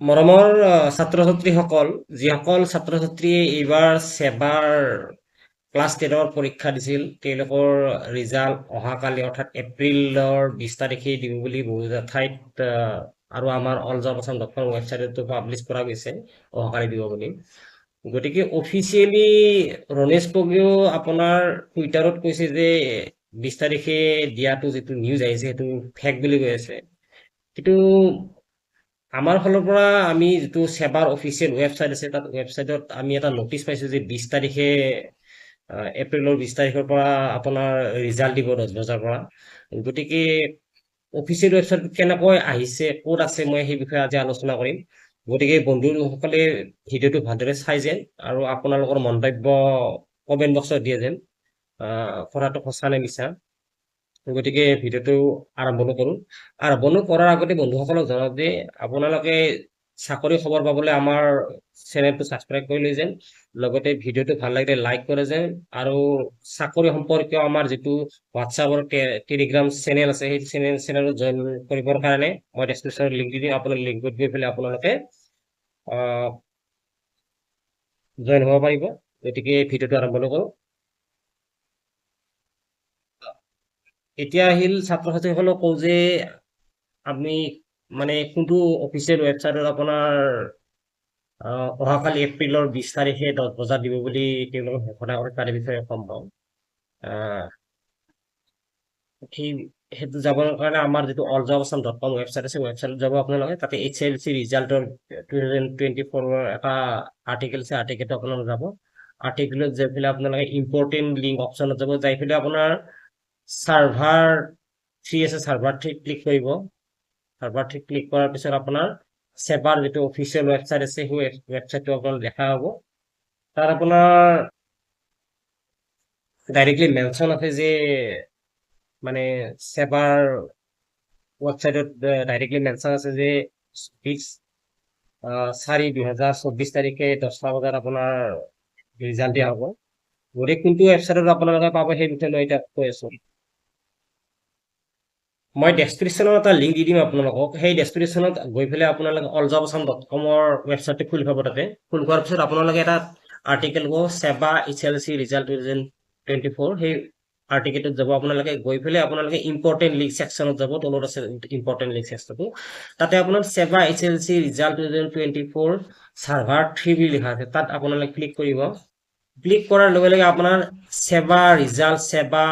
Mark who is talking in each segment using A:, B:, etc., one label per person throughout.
A: মৰমৰ ছাত্ৰ ছাত্ৰীসকল, যিসকল ছাত্ৰ ছাত্ৰীয়ে এইবাৰ ছেবাৰ ক্লাছ 10ৰ পৰীক্ষা দিছিল, তেওঁলোকৰ ৰিজাল্ট অহাকালি অৰ্থাৎ এপ্ৰিলৰ 20 তাৰিখে দিব বুলি বহু ঠাইত আৰু আমাৰ alljobassam.com ৱেবছাইটতো পাব্লিছ কৰা গৈছে অহাকালি দিব বুলি। গতিকে অফিচিয়েলি ৰনেশ পগেও আপোনাৰ টুইটাৰত কৈছে যে 20 তাৰিখে দিয়াটো যিটো নিউজ আহিছে সেইটো ফেক বুলি কৈ আছে। কিন্তু আমাৰ ফালৰ পৰা আমি যিটো ছেবাৰ অফিচিয়েল ৱেবছাইট আছে তাত ৱেবছাইটত আমি এটা নটিচ পাইছো যে 20 তাৰিখে এপ্ৰিলৰ 20 তাৰিখৰ পৰা আপোনাৰ ৰিজাল্ট দিব 10 বজাৰ পৰা। গতিকে অফিচিয়েল ৱেবছাইটত কেনেকৈ আহিছে ক'ত আছে মই সেই বিষয়ে আজি আলোচনা কৰিম। গতিকে বন্ধুসকলে ভিডিঅ'টো ভালদৰে চাই যেন আৰু আপোনালোকৰ মন্তব্য কমেণ্ট বক্সত দিয়ে যেন কথাটো সঁচা নে মিছা। গতিকে ভিডিঅ'টো আৰম্ভ কৰোঁ। আৰম্ভ কৰাৰ আগতে বন্ধুসকলক জনাওঁ যে আপোনালোকে চাকৰি খবৰ পাবলৈ আমাৰ চেনেলটো ছাবস্ক্ৰাইব কৰি লৈ যেন, লগতে ভিডিঅ'টো ভাল লাগিলে লাইক কৰে যেন, আৰু চাকৰি সম্পৰ্কীয় আমাৰ যিটো হোৱাটছআপৰ টেলিগ্ৰাম চেনেল আছে সেই চেনেলত জইন কৰিবৰ কাৰণে মই ডেছক্ৰিপশ্যনত লিংক দি দিম। আপোনালোকে লিংকত গৈ পেলাই আপোনালোকে জইন হ'ব পাৰিব। গতিকে ভিডিঅ'টো আৰম্ভ কৰোঁ। এতিয়া আহিল ছাত্ৰ ছাত্ৰীসকলক কওঁ যে আমি মানে কোনটো অফিচিয়েল ৱেবছাইটত আপোনাৰ অহাকালি এপ্ৰিলৰ 20 তাৰিখে 10 বজাত দিব বুলি তেওঁলোকে ঘোষণা কৰে তাৰে বিষয়ে গম পাওঁ। সেই সেইটো যাবৰ কাৰণে আমাৰ যিটো alljobassam.com ৱেবছাইট আছে ৱেবছাইটত যাব আপোনালোকে, তাতে HLC ৰিজাল্টৰ 2024ৰ এটা আৰ্টিকেল আছে, আৰ্টিকেলটো আপোনালোকে যাব। আৰ্টিকেলত যাই পেলাই আপোনালোকে ইম্পৰ্টেণ্ট লিংক অপশ্যনত যাব, যাই পেলাই আপোনাৰ চাৰ্ভাৰ 3 আছে, চাৰ্ভাৰ 3 ক্লিক কৰিব। চাৰ্ভাৰ 3 ক্লিক কৰাৰ পিছত আপোনাৰ ছেবাৰ যিটো অফিচিয়েল ৱেবছাইট আছে সেই ৱেবছাইটটো আপোনালোক দেখা হ'ব। তাত আপোনাৰ ডাইৰেক্টলি মেনশ্যন আছে যে মানে ছেবাৰ ৱেবছাইটত ডাইৰেক্টলি মেনশ্যন আছে যে 4/2024 তাৰিখে 10টা বজাত আপোনাৰ ৰিজাল্ট দিয়া হ'ব। গতিকে কোনটো ৱেবছাইটত আপোনালোকে পাব সেই বিষয়ে মই এতিয়া কৈ আছোঁ। মই ডেছক্ৰিপশ্যনত এটা লিংক দি দিম আপোনালোকক। সেই ডেছক্ৰিপশ্যনত গৈ পেলাই আপোনালোকে alljobassam.com-ৰ ৱেবছাইটটো খুলি পাব। তাতে খুলি পোৱাৰ পিছত আপোনালোকে এটা আৰ্টিকেল পাব ছেবা HLC ৰিজাল্ট 2024। সেই আৰ্টিকেলটোত যাব আপোনালোকে, গৈ পেলাই আপোনালোকে ইম্পৰ্টেণ্ট লিংক ছেকশ্যনত যাব, তলত আছে ইম্পৰ্টেণ্ট লিংক ছেকশ্যনটো। তাতে আপোনাৰ ছেবা HLC ৰিজাল্ট 2024 চাৰ্ভাৰ 3 বুলি লিখা আছে, তাত আপোনালোকে ক্লিক কৰিব। ক্লিক কৰাৰ লগে লগে আপোনাৰ ছেবা ৰিজাল্ট ছেবা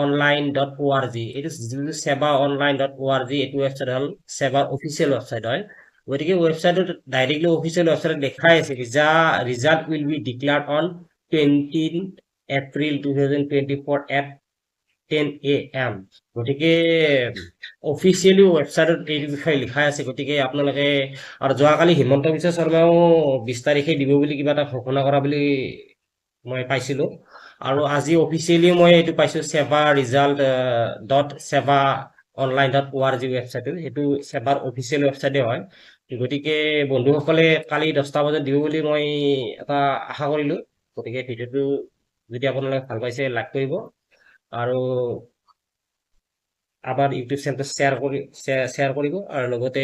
A: online.org, এইটো যিটো ছেবা online.org এইটো ৱেবছাইট হ'ল ছেবাৰ অফিচিয়েল ৱেবছাইট হয়। গতিকে ৱেবছাইটত ডাইৰেক্টলি অফিচিয়েল ৱেবছাইটত দেখাই আছে result will be declared on 20 April 2024 at 10 AM। গতিকে অফিচিয়েলি ৱেবছাইটত এই বিষয়ে লিখা আছে। গতিকে আপোনালোকে, আৰু যোৱাকালি হিমন্ত বিশ্ব শৰ্মাও 20 তাৰিখে দিব বুলি কিবা এটা ঘোষণা কৰা বুলি মই পাইছিলোঁ, আৰু আজি অফিচিয়েলি মই এইটো পাইছোঁ ছেবা ৰিজাল্ট .ছেবা.online.org ৱেবছাইটটো, সেইটো ছেবাৰ অফিচিয়েল ৱেবছাইটে হয়। গতিকে বন্ধুসকলে কালি 10টা বজাত দিব বুলি মই এটা আশা কৰিলোঁ। গতিকে ভিডিঅ'টো যদি আপোনালোকে ভাল পাইছে লাইক কৰিব, আৰু আমাৰ ইউটিউব চেনেলটো শ্বেয়াৰ কৰিব, আৰু লগতে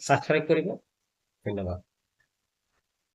A: ছাবস্ক্ৰাইব কৰিব। ধন্যবাদ।